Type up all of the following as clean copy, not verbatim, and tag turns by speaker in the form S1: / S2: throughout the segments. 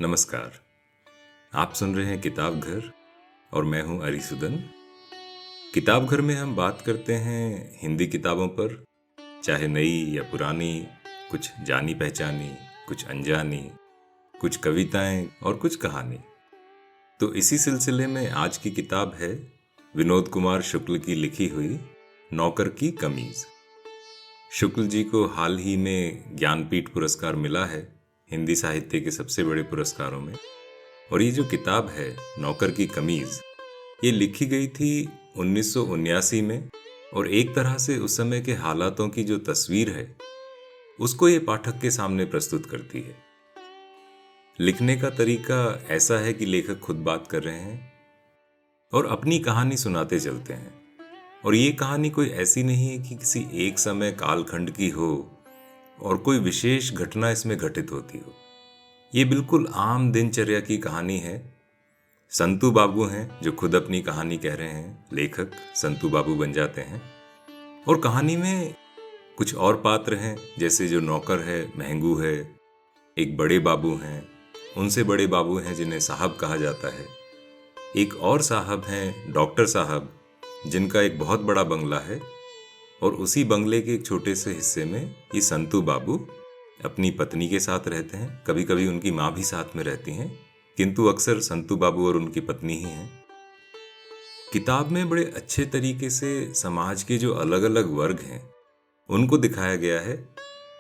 S1: नमस्कार। आप सुन रहे हैं किताब घर और मैं हूं अरिसुदन। किताब घर में हम बात करते हैं हिंदी किताबों पर, चाहे नई या पुरानी, कुछ जानी पहचानी, कुछ अनजानी, कुछ कविताएं और कुछ कहानी। तो इसी सिलसिले में आज की किताब है विनोद कुमार शुक्ल की लिखी हुई नौकर की कमीज। शुक्ल जी को हाल ही में ज्ञानपीठ पुरस्कार मिला है, हिंदी साहित्य के सबसे बड़े पुरस्कारों में। और ये जो किताब है नौकर की कमीज, ये लिखी गई थी 1979 में, और एक तरह से उस समय के हालातों की जो तस्वीर है उसको ये पाठक के सामने प्रस्तुत करती है। लिखने का तरीका ऐसा है कि लेखक खुद बात कर रहे हैं और अपनी कहानी सुनाते चलते हैं। और ये कहानी कोई ऐसी नहीं है कि किसी एक समय कालखंड की हो और कोई विशेष घटना इसमें घटित होती हो। ये बिल्कुल आम दिनचर्या की कहानी है। संतू बाबू हैं जो खुद अपनी कहानी कह रहे हैं, लेखक संतू बाबू बन जाते हैं। और कहानी में कुछ और पात्र हैं, जैसे जो नौकर है महंगू है, एक बड़े बाबू हैं, उनसे बड़े बाबू हैं जिन्हें साहब कहा जाता है, एक और साहब हैं डॉक्टर साहब, जिनका एक बहुत बड़ा बंगला है, और उसी बंगले के एक छोटे से हिस्से में ये संतू बाबू अपनी पत्नी के साथ रहते हैं। कभी कभी उनकी माँ भी साथ में रहती हैं, किंतु अक्सर संतू बाबू और उनकी पत्नी ही हैं। किताब में बड़े अच्छे तरीके से समाज के जो अलग अलग वर्ग हैं उनको दिखाया गया है।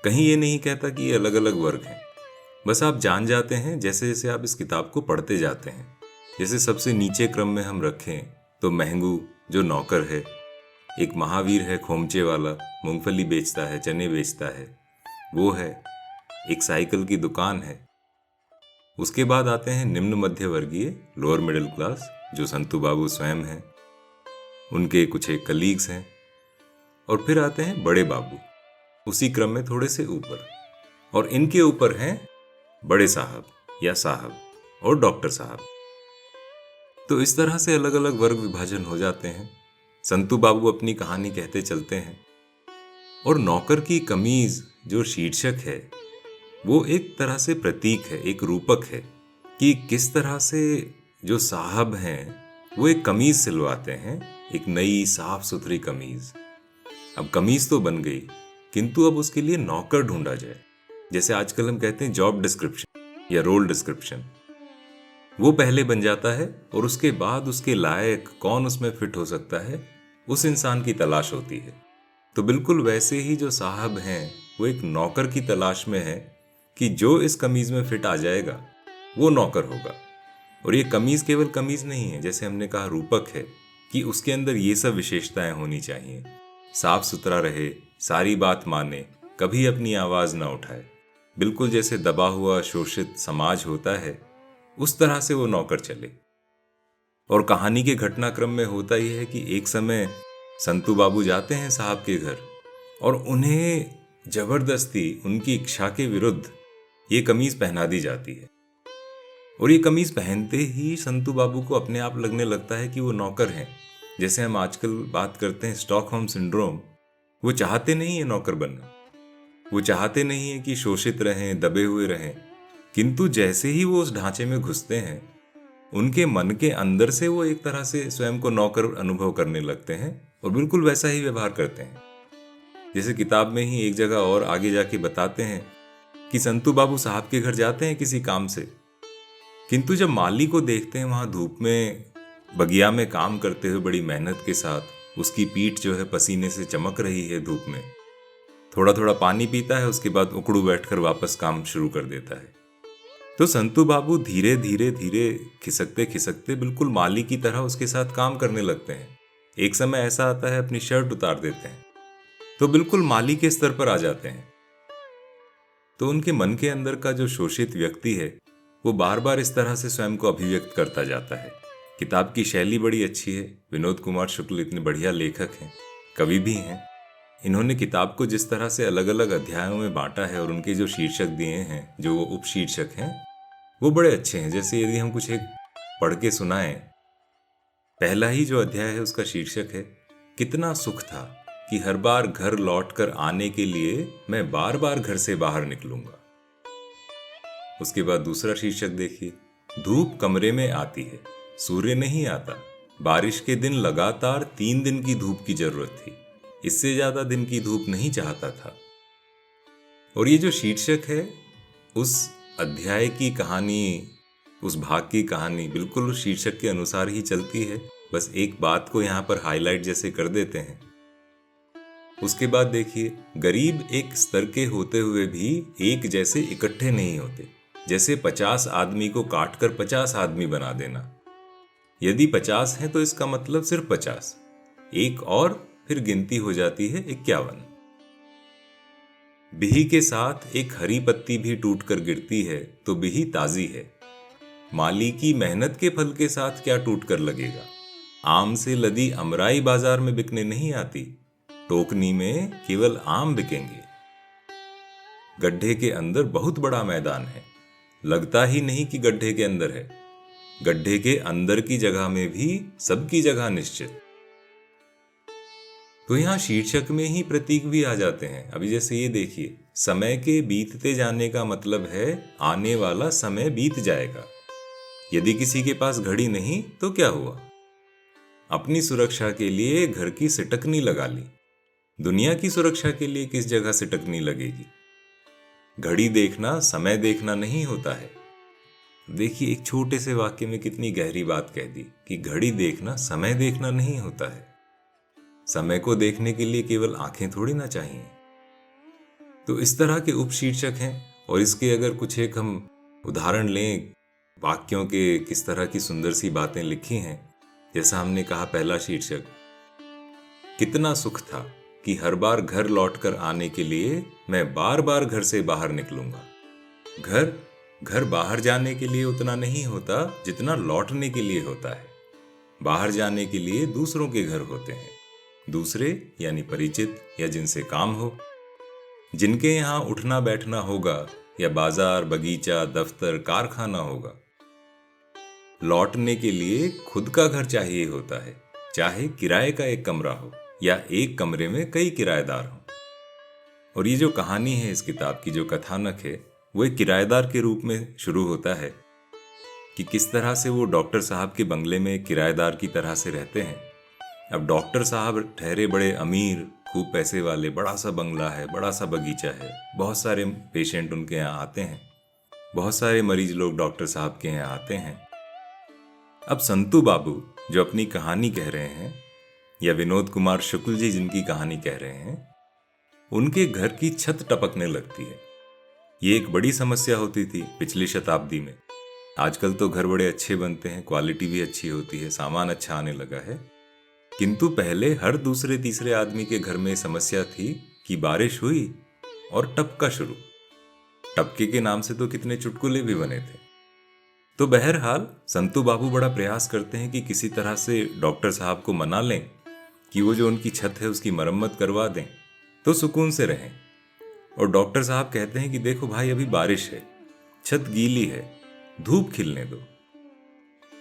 S1: कहीं ये नहीं कहता कि ये अलग अलग वर्ग हैं, बस आप जान जाते हैं जैसे जैसे आप इस किताब को पढ़ते जाते हैं। जैसे सबसे नीचे क्रम में हम रखें तो महंगू जो नौकर है, एक महावीर है खोमचे वाला, मूंगफली बेचता है, चने बेचता है, वो है। एक साइकिल की दुकान है। उसके बाद आते हैं निम्न मध्य वर्गीय, लोअर मिडिल क्लास, जो संतू बाबू स्वयं हैं, उनके कुछ एक कलीग्स हैं। और फिर आते हैं बड़े बाबू, उसी क्रम में थोड़े से ऊपर, और इनके ऊपर हैं बड़े साहब या साहब और डॉक्टर साहब। तो इस तरह से अलग अलग वर्ग विभाजन हो जाते हैं। संतू बाबू अपनी कहानी कहते चलते हैं। और नौकर की कमीज जो शीर्षक है वो एक तरह से प्रतीक है, एक रूपक है कि किस तरह से जो साहब हैं वो एक कमीज सिलवाते हैं, एक नई साफ सुथरी कमीज। अब कमीज तो बन गई, किंतु अब उसके लिए नौकर ढूंढा जाए। जैसे आजकल हम कहते हैं जॉब डिस्क्रिप्शन या रोल डिस्क्रिप्शन, वो पहले बन जाता है और उसके बाद उसके लायक कौन उसमें फिट हो सकता है, उस इंसान की तलाश होती है। तो बिल्कुल वैसे ही जो साहब हैं वो एक नौकर की तलाश में है कि जो इस कमीज में फिट आ जाएगा वो नौकर होगा। और ये कमीज केवल कमीज नहीं है, जैसे हमने कहा रूपक है कि उसके अंदर ये सब विशेषताएं होनी चाहिए। साफ सुथरा रहे, सारी बात माने, कभी अपनी आवाज ना उठाए, बिल्कुल जैसे दबा हुआ शोषित समाज होता है उस तरह से वो नौकर चले। और कहानी के घटनाक्रम में होता यह है कि एक समय संतू बाबू जाते हैं साहब के घर और उन्हें जबरदस्ती उनकी इच्छा के विरुद्ध ये कमीज पहना दी जाती है। और ये कमीज पहनते ही संतू बाबू को अपने आप लगने लगता है कि वो नौकर हैं। जैसे हम आजकल बात करते हैं स्टॉकहोम सिंड्रोम, वो चाहते नहीं है नौकर बनना, वो चाहते नहीं है कि शोषित रहें, दबे हुए रहें, किंतु जैसे ही वो उस ढांचे में घुसते हैं उनके मन के अंदर से वो एक तरह से स्वयं को नौकर अनुभव करने लगते हैं और बिल्कुल वैसा ही व्यवहार करते हैं। जैसे किताब में ही एक जगह और आगे जाके बताते हैं कि संतू बाबू साहब के घर जाते हैं किसी काम से, किंतु जब माली को देखते हैं वहां धूप में बगिया में काम करते हुए बड़ी मेहनत के साथ, उसकी पीठ जो है पसीने से चमक रही है धूप में, थोड़ा थोड़ा पानी पीता है, उसके बाद उकड़ू बैठकर वापस काम शुरू कर देता है। तो संतू बाबू धीरे धीरे धीरे खिसकते खिसकते बिल्कुल माली की तरह उसके साथ काम करने लगते हैं। एक समय ऐसा आता है अपनी शर्ट उतार देते हैं तो बिल्कुल माली के स्तर पर आ जाते हैं। तो उनके मन के अंदर का जो शोषित व्यक्ति है वो बार बार इस तरह से स्वयं को अभिव्यक्त करता जाता है। किताब की शैली बड़ी अच्छी है। विनोद कुमार शुक्ल इतने बढ़िया लेखक हैं, कवि भी हैं। इन्होंने किताब को जिस तरह से अलग अलग अध्यायों में बांटा है और उनके जो शीर्षक दिए हैं, जो वो उपशीर्षक हैं, वो बड़े अच्छे हैं। जैसे यदि हम कुछ एक पढ़ के सुनाएं, पहला ही जो अध्याय है उसका शीर्षक है कितना सुख था कि हर बार घर लौटकर आने के लिए मैं बार बार घर से बाहर निकलूंगा। उसके बाद दूसरा शीर्षक देखिए, धूप कमरे में आती है, सूर्य नहीं आता। बारिश के दिन लगातार 3 दिन की धूप की जरूरत थी, इससे ज्यादा दिन की धूप नहीं चाहता था। और ये जो शीर्षक है, उस अध्याय की कहानी, उस भाग की कहानी बिल्कुल उस शीर्षक के अनुसार ही चलती है। बस एक बात को यहाँ पर हाईलाइट जैसे कर देते हैं। उसके बाद देखिए, गरीब एक स्तर के होते हुए भी एक जैसे इकट्ठे नहीं होते। जैसे 50 आदमी को काटकर 50 आदमी बना देना। यदि 50 है तो इसका मतलब सिर्फ 50, एक और फिर गिनती हो जाती है 51। बिही के साथ एक हरी पत्ती भी टूटकर गिरती है तो बिही ताजी है। माली की मेहनत के फल के साथ क्या टूटकर लगेगा। आम से लदी अमराई बाजार में बिकने नहीं आती, टोकनी में केवल आम बिकेंगे। गड्ढे के अंदर बहुत बड़ा मैदान है, लगता ही नहीं कि गड्ढे के अंदर है। गड्ढे के अंदर की जगह में भी सबकी जगह निश्चित। तो यहां शीर्षक में ही प्रतीक भी आ जाते हैं। अभी जैसे ये देखिए, समय के बीतते जाने का मतलब है आने वाला समय बीत जाएगा। यदि किसी के पास घड़ी नहीं तो क्या हुआ, अपनी सुरक्षा के लिए घर की सिटकनी लगा ली, दुनिया की सुरक्षा के लिए किस जगह सिटकनी लगेगी। घड़ी देखना समय देखना नहीं होता है। देखिए, एक छोटे से वाक्य में कितनी गहरी बात कह दी कि घड़ी देखना समय देखना नहीं होता है। समय को देखने के लिए केवल आंखें थोड़ी ना चाहिए। तो इस तरह के उपशीर्षक हैं, और इसके अगर कुछ एक हम उदाहरण लें, वाक्यों के किस तरह की सुंदर सी बातें लिखी हैं। जैसा हमने कहा, पहला शीर्षक, कितना सुख था कि हर बार घर लौटकर आने के लिए मैं बार बार घर से बाहर निकलूंगा। घर बाहर जाने के लिए उतना नहीं होता जितना लौटने के लिए होता है। बाहर जाने के लिए दूसरों के घर होते हैं, दूसरे यानी परिचित या जिनसे काम हो, जिनके यहाँ उठना बैठना होगा, या बाजार, बगीचा, दफ्तर, कारखाना होगा। लौटने के लिए खुद का घर चाहिए होता है, चाहे किराए का एक कमरा हो या एक कमरे में कई किराएदार हों। और ये जो कहानी है इस किताब की, जो कथानक है, वो एक किराएदार के रूप में शुरू होता है कि किस तरह से वो डॉक्टर साहब के बंगले में किराएदार की तरह से रहते हैं। अब डॉक्टर साहब ठहरे बड़े अमीर, खूब पैसे वाले, बड़ा सा बंगला है, बड़ा सा बगीचा है, बहुत सारे पेशेंट उनके यहाँ आते हैं, बहुत सारे मरीज लोग डॉक्टर साहब के यहाँ आते हैं। अब संतू बाबू जो अपनी कहानी कह रहे हैं, या विनोद कुमार शुक्ल जी जिनकी कहानी कह रहे हैं, उनके घर की छत टपकने लगती है। ये एक बड़ी समस्या होती थी पिछली शताब्दी में। आजकल तो घर बड़े अच्छे बनते हैं, क्वालिटी भी अच्छी होती है, सामान अच्छा आने लगा है, किंतु पहले हर दूसरे तीसरे आदमी के घर में समस्या थी कि बारिश हुई और टपका शुरू। टपके के नाम से तो कितने चुटकुले भी बने थे। तो बहरहाल संतू बाबू बड़ा प्रयास करते हैं कि किसी तरह से डॉक्टर साहब को मना लें कि वो जो उनकी छत है उसकी मरम्मत करवा दें तो सुकून से रहें। और डॉक्टर साहब कहते हैं कि देखो भाई, अभी बारिश है, छत गीली है, धूप खिलने दो,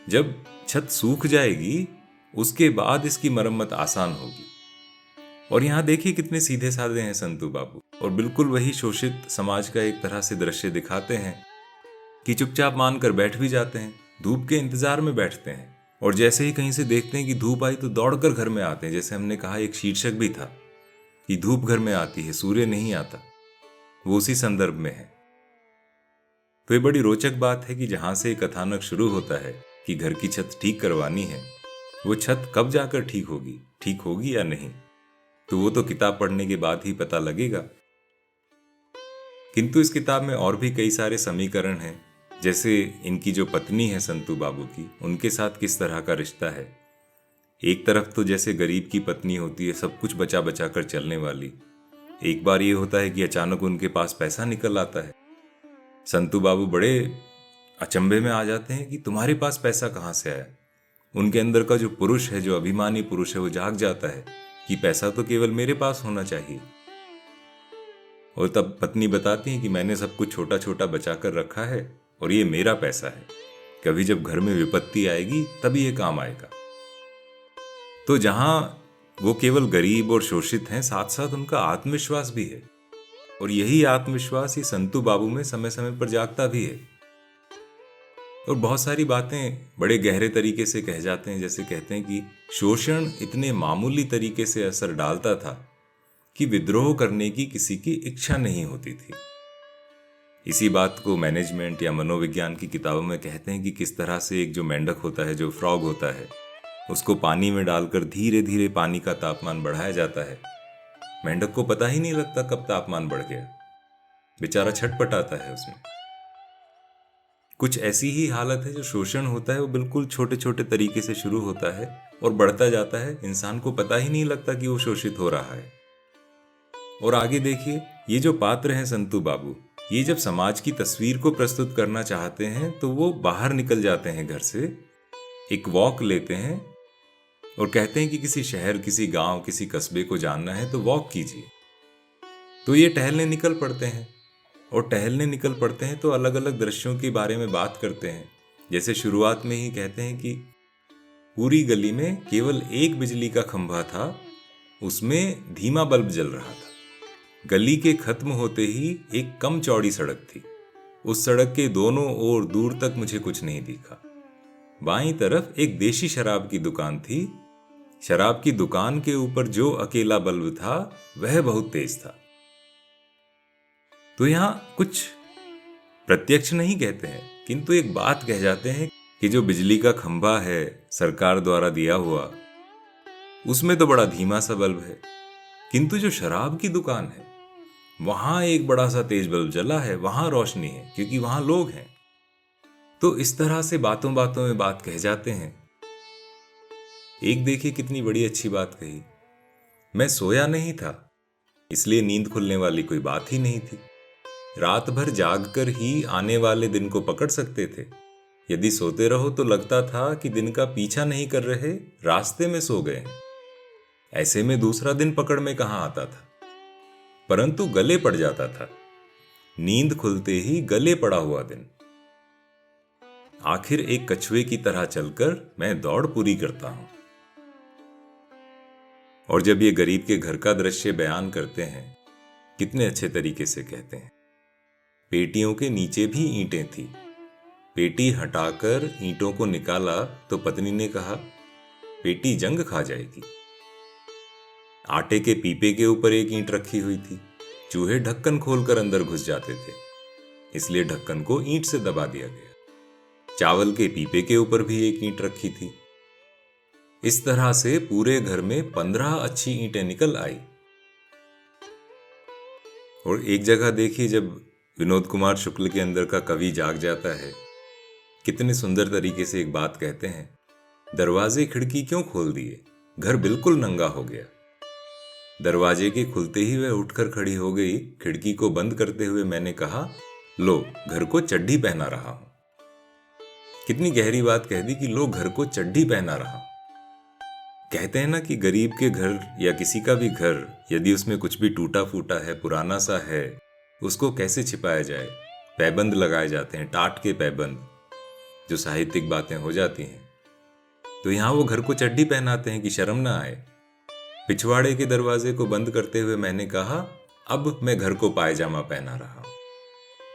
S1: जब छत सूख जाएगी उसके बाद इसकी मरम्मत आसान होगी। और यहां देखिए कितने सीधे साधे हैं संतू बाबू, और बिल्कुल वही शोषित समाज का एक तरह से दृश्य दिखाते हैं कि चुपचाप मानकर बैठ भी जाते हैं, धूप के इंतजार में बैठते हैं, और जैसे ही कहीं से देखते हैं कि धूप आई तो दौड़कर घर में आते हैं। जैसे हमने कहा, एक शीर्षक भी था कि धूप घर में आती है, सूर्य नहीं आता, वो उसी संदर्भ में है। तो ये बड़ी रोचक बात है कि जहां से कथानक शुरू होता है कि घर की छत ठीक करवानी है, वो छत कब जाकर ठीक होगी या नहीं, तो वो तो किताब पढ़ने के बाद ही पता लगेगा। किंतु इस किताब में और भी कई सारे समीकरण हैं, जैसे इनकी जो पत्नी है संतू बाबू की, उनके साथ किस तरह का रिश्ता है। एक तरफ तो जैसे गरीब की पत्नी होती है, सब कुछ बचा बचा कर चलने वाली, एक बार ये होता है कि अचानक उनके पास पैसा निकल आता है। संतू बाबू बड़े अचंभे में आ जाते हैं कि तुम्हारे पास पैसा कहाँ से आया। उनके अंदर का जो पुरुष है, जो अभिमानी पुरुष है, वो जाग जाता है कि पैसा तो केवल मेरे पास होना चाहिए। और तब पत्नी बताती है कि मैंने सब कुछ छोटा छोटा बचा कर रखा है और ये मेरा पैसा है, कभी जब घर में विपत्ति आएगी तभी ये काम आएगा। तो जहां वो केवल गरीब और शोषित हैं, साथ साथ उनका आत्मविश्वास भी है। और यही आत्मविश्वास ये संतू बाबू में समय समय पर जागता भी है। और बहुत सारी बातें बड़े गहरे तरीके से कह जाते हैं, जैसे कहते हैं कि शोषण इतने मामूली तरीके से असर डालता था कि विद्रोह करने की किसी की इच्छा नहीं होती थी। इसी बात को मैनेजमेंट या मनोविज्ञान की किताबों में कहते हैं कि किस तरह से एक जो मेंढक होता है, जो फ्रॉग होता है, उसको पानी में डालकर धीरे धीरे पानी का तापमान बढ़ाया जाता है। मेंढक को पता ही नहीं लगता कब तापमान बढ़ गया, बेचारा छटपटाता है उसमें। कुछ ऐसी ही हालत है, जो शोषण होता है वो बिल्कुल छोटे छोटे तरीके से शुरू होता है और बढ़ता जाता है। इंसान को पता ही नहीं लगता कि वो शोषित हो रहा है। और आगे देखिए, ये जो पात्र हैं संतू बाबू, ये जब समाज की तस्वीर को प्रस्तुत करना चाहते हैं तो वो बाहर निकल जाते हैं घर से, एक वॉक लेते हैं और कहते हैं कि किसी शहर, किसी गांव, किसी कस्बे को जानना है तो वॉक कीजिए। तो ये टहलने निकल पड़ते हैं, और टहलने निकल पड़ते हैं तो अलग अलग दृश्यों के बारे में बात करते हैं। जैसे शुरुआत में ही कहते हैं कि पूरी गली में केवल एक बिजली का खंभा था, उसमें धीमा बल्ब जल रहा था। गली के खत्म होते ही एक कम चौड़ी सड़क थी, उस सड़क के दोनों ओर दूर तक मुझे कुछ नहीं दिखा। बाईं तरफ एक देशी शराब की दुकान थी, शराब की दुकान के ऊपर जो अकेला बल्ब था वह बहुत तेज था। तो यहां कुछ प्रत्यक्ष नहीं कहते हैं, किंतु एक बात कह जाते हैं कि जो बिजली का खंभा है सरकार द्वारा दिया हुआ, उसमें तो बड़ा धीमा सा बल्ब है, किंतु जो शराब की दुकान है वहां एक बड़ा सा तेज बल्ब जला है, वहां रोशनी है, क्योंकि वहां लोग हैं। तो इस तरह से बातों बातों में बात कह जाते हैं। एक देखिए कितनी बड़ी अच्छी बात कही, मैं सोया नहीं था इसलिए नींद खुलने वाली कोई बात ही नहीं थी। रात भर जागकर ही आने वाले दिन को पकड़ सकते थे। यदि सोते रहो तो लगता था कि दिन का पीछा नहीं कर रहे, रास्ते में सो गए। ऐसे में दूसरा दिन पकड़ में कहां आता था, परंतु गले पड़ जाता था। नींद खुलते ही गले पड़ा हुआ दिन। आखिर एक कछुए की तरह चलकर मैं दौड़ पूरी करता हूं। और जब ये गरीब के घर का दृश्य बयान करते हैं, कितने अच्छे तरीके से कहते हैं। पेटियों के नीचे भी ईंटें थी, पेटी हटाकर ईंटों को निकाला तो पत्नी ने कहा, पेटी जंग खा जाएगी। आटे के पीपे के ऊपर एक ईंट रखी हुई थी, चूहे ढक्कन खोलकर अंदर घुस जाते थे, इसलिए ढक्कन को ईंट से दबा दिया गया। चावल के पीपे के ऊपर भी एक ईंट रखी थी। इस तरह से पूरे घर में 15 अच्छी ईंटें निकल आई। और एक जगह देखिए, जब विनोद कुमार शुक्ल के अंदर का कवि जाग जाता है, कितने सुंदर तरीके से एक बात कहते हैं, दरवाजे खिड़की क्यों खोल दिए, घर बिल्कुल नंगा हो गया। दरवाजे के खुलते ही वह उठकर खड़ी हो गई। खिड़की को बंद करते हुए मैंने कहा, लो घर को चड्ढी पहना रहा हूं। कितनी गहरी बात कह दी कि लो घर को चड्ढी पहना रहा हूं। कहते हैं ना कि गरीब के घर या किसी का भी घर, यदि उसमें कुछ भी टूटा फूटा है, पुराना सा है, उसको कैसे छिपाया जाए। पैबंद लगाए जाते हैं, टाट के पैबंद, जो साहित्यिक बातें हो जाती हैं। तो यहां वो घर को चड्ढी पहनाते हैं कि शर्म ना आए। पिछवाड़े के दरवाजे को बंद करते हुए मैंने कहा, अब मैं घर को पायजामा पहना रहा हूं।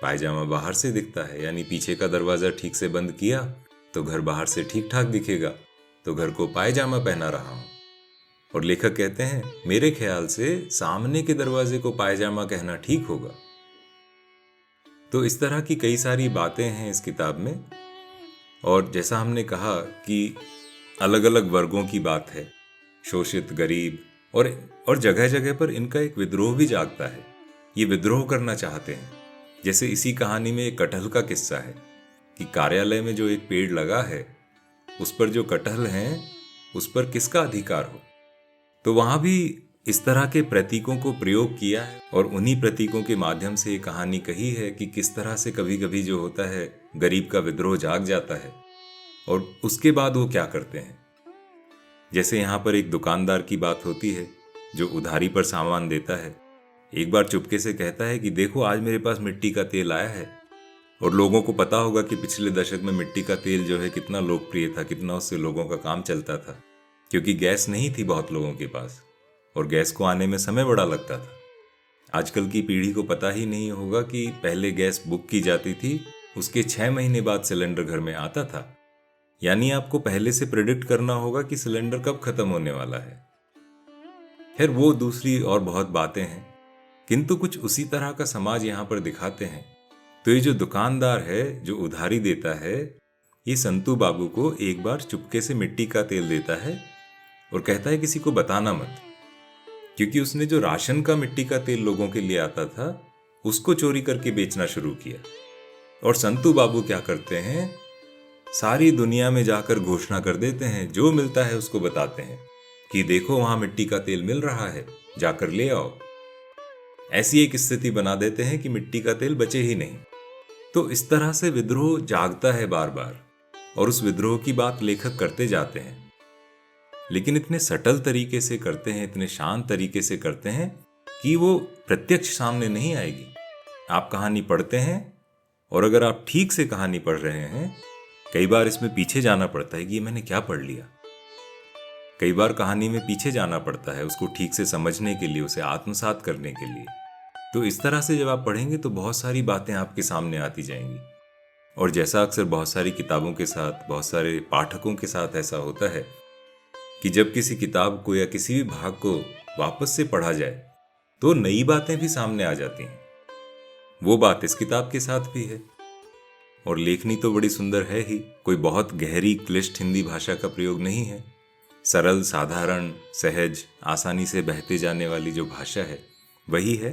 S1: पायजामा बाहर से दिखता है, यानी पीछे का दरवाजा ठीक से बंद किया तो घर बाहर से ठीक ठाक दिखेगा, तो घर को पायजामा पहना रहा हूं। और लेखक कहते हैं, मेरे ख्याल से सामने के दरवाजे को पायजामा कहना ठीक होगा। तो इस तरह की कई सारी बातें हैं इस किताब में। और जैसा हमने कहा कि अलग अलग वर्गों की बात है, शोषित, गरीब, और जगह जगह पर इनका एक विद्रोह भी जागता है। ये विद्रोह करना चाहते हैं। जैसे इसी कहानी में एक कटहल का किस्सा है कि कार्यालय में जो एक पेड़ लगा है, उस पर जो कटहल हैं, उस पर किसका अधिकार हो। तो वहां भी इस तरह के प्रतीकों को प्रयोग किया है और उन्हीं प्रतीकों के माध्यम से ये कहानी कही है कि किस तरह से कभी कभी जो होता है, गरीब का विद्रोह जाग जाता है और उसके बाद वो क्या करते हैं। जैसे यहाँ पर एक दुकानदार की बात होती है जो उधारी पर सामान देता है। एक बार चुपके से कहता है कि देखो, आज मेरे पास मिट्टी का तेल आया है। और लोगों को पता होगा कि पिछले दशक में मिट्टी का तेल जो है कितना लोकप्रिय था, कितना उससे लोगों का काम चलता था, क्योंकि गैस नहीं थी बहुत लोगों के पास और गैस को आने में समय बड़ा लगता था। आजकल की पीढ़ी को पता ही नहीं होगा कि पहले गैस बुक की जाती थी, उसके 6 महीने बाद सिलेंडर घर में आता था। यानी आपको पहले से प्रेडिक्ट करना होगा कि सिलेंडर कब खत्म होने वाला है। खैर वो दूसरी और बहुत बातें हैं, किंतु कुछ उसी तरह का समाज यहां पर दिखाते हैं। तो ये जो दुकानदार है जो उधारी देता है, ये संतू बाबू को एक बार चुपके से मिट्टी का तेल देता है और कहता है किसी को बताना मत, क्योंकि उसने जो राशन का मिट्टी का तेल लोगों के लिए आता था उसको चोरी करके बेचना शुरू किया। और संतू बाबू क्या करते हैं, सारी दुनिया में जाकर घोषणा कर देते हैं, जो मिलता है उसको बताते हैं कि देखो वहां मिट्टी का तेल मिल रहा है, जाकर ले आओ। ऐसी एक स्थिति बना देते हैं कि मिट्टी का तेल बचे ही नहीं। तो इस तरह से विद्रोह जागता है बार बार, और उस विद्रोह की बात लेखक करते जाते हैं, लेकिन इतने सटल तरीके से करते हैं, इतने शांत तरीके से करते हैं कि वो प्रत्यक्ष सामने नहीं आएगी। आप कहानी पढ़ते हैं, और अगर आप ठीक से कहानी पढ़ रहे हैं, कई बार इसमें पीछे जाना पड़ता है कि ये मैंने क्या पढ़ लिया। कई बार कहानी में पीछे जाना पड़ता है उसको ठीक से समझने के लिए, उसे आत्मसात करने के लिए। तो इस तरह से जब आप पढ़ेंगे तो बहुत सारी बातें आपके सामने आती जाएंगी। और जैसा अक्सर बहुत सारी किताबों के साथ, बहुत सारे पाठकों के साथ ऐसा होता है कि जब किसी किताब को या किसी भी भाग को वापस से पढ़ा जाए तो नई बातें भी सामने आ जाती हैं। वो बात इस किताब के साथ भी है। और लेखनी तो बड़ी सुंदर है ही, कोई बहुत गहरी क्लिष्ट हिंदी भाषा का प्रयोग नहीं है। सरल, साधारण, सहज, आसानी से बहते जाने वाली जो भाषा है वही है।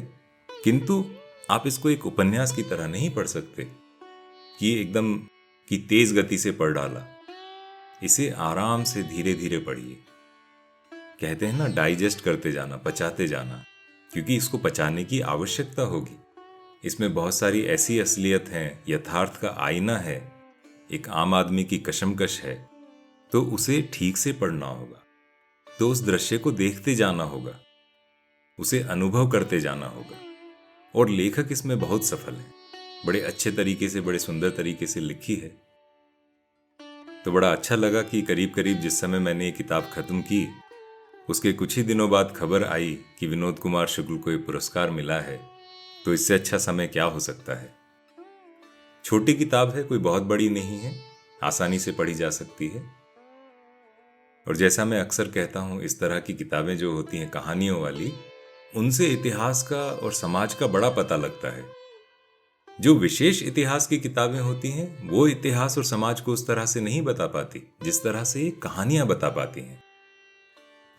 S1: किंतु आप इसको एक उपन्यास की तरह नहीं पढ़ सकते कि एकदम की तेज गति से पढ़ डाला। इसे आराम से धीरे धीरे पढ़िए। कहते हैं ना, डाइजेस्ट करते जाना, पचाते जाना, क्योंकि इसको पचाने की आवश्यकता होगी। इसमें बहुत सारी ऐसी असलियत है, यथार्थ का आईना है, एक आम आदमी की कशमकश है, तो उसे ठीक से पढ़ना होगा। तो उस दृश्य को देखते जाना होगा, उसे अनुभव करते जाना होगा। और लेखक इसमें बहुत सफल है, बड़े अच्छे तरीके से, बड़े सुंदर तरीके से लिखी है। तो बड़ा अच्छा लगा कि करीब करीब जिस समय मैंने ये किताब खत्म की, उसके कुछ ही दिनों बाद खबर आई कि विनोद कुमार शुक्ल को ये पुरस्कार मिला है। तो इससे अच्छा समय क्या हो सकता है। छोटी किताब है, कोई बहुत बड़ी नहीं है, आसानी से पढ़ी जा सकती है। और जैसा मैं अक्सर कहता हूं, इस तरह की किताबें जो होती हैं कहानियों वाली, उनसे इतिहास का और समाज का बड़ा पता लगता है। जो विशेष इतिहास की किताबें होती हैं वो इतिहास और समाज को उस तरह से नहीं बता पाती जिस तरह से ये कहानियां बता पाती हैं।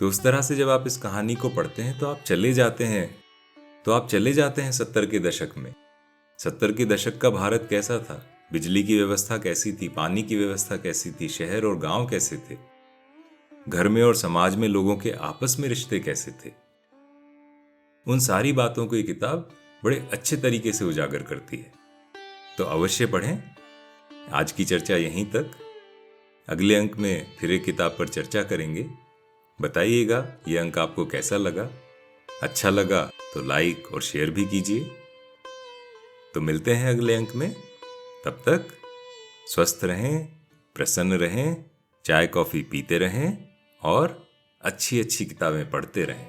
S1: तो उस तरह से जब आप इस कहानी को पढ़ते हैं तो आप चले जाते हैं 70 के दशक में। 70 के दशक का भारत कैसा था, बिजली की व्यवस्था कैसी थी, पानी की व्यवस्था कैसी थी, शहर और गांव कैसे थे, घर में और समाज में लोगों के आपस में रिश्ते कैसे थे। उन सारी बातों को ये किताब बड़े अच्छे तरीके से उजागर करती है। तो अवश्य पढ़ें। आज की चर्चा यहीं तक। अगले अंक में फिर एक किताब पर चर्चा करेंगे। बताइएगा ये अंक आपको कैसा लगा। अच्छा लगा तो लाइक और शेयर भी कीजिए। तो मिलते हैं अगले अंक में। तब तक स्वस्थ रहें, प्रसन्न रहें, चाय कॉफी पीते रहें और अच्छी अच्छी किताबें पढ़ते रहें।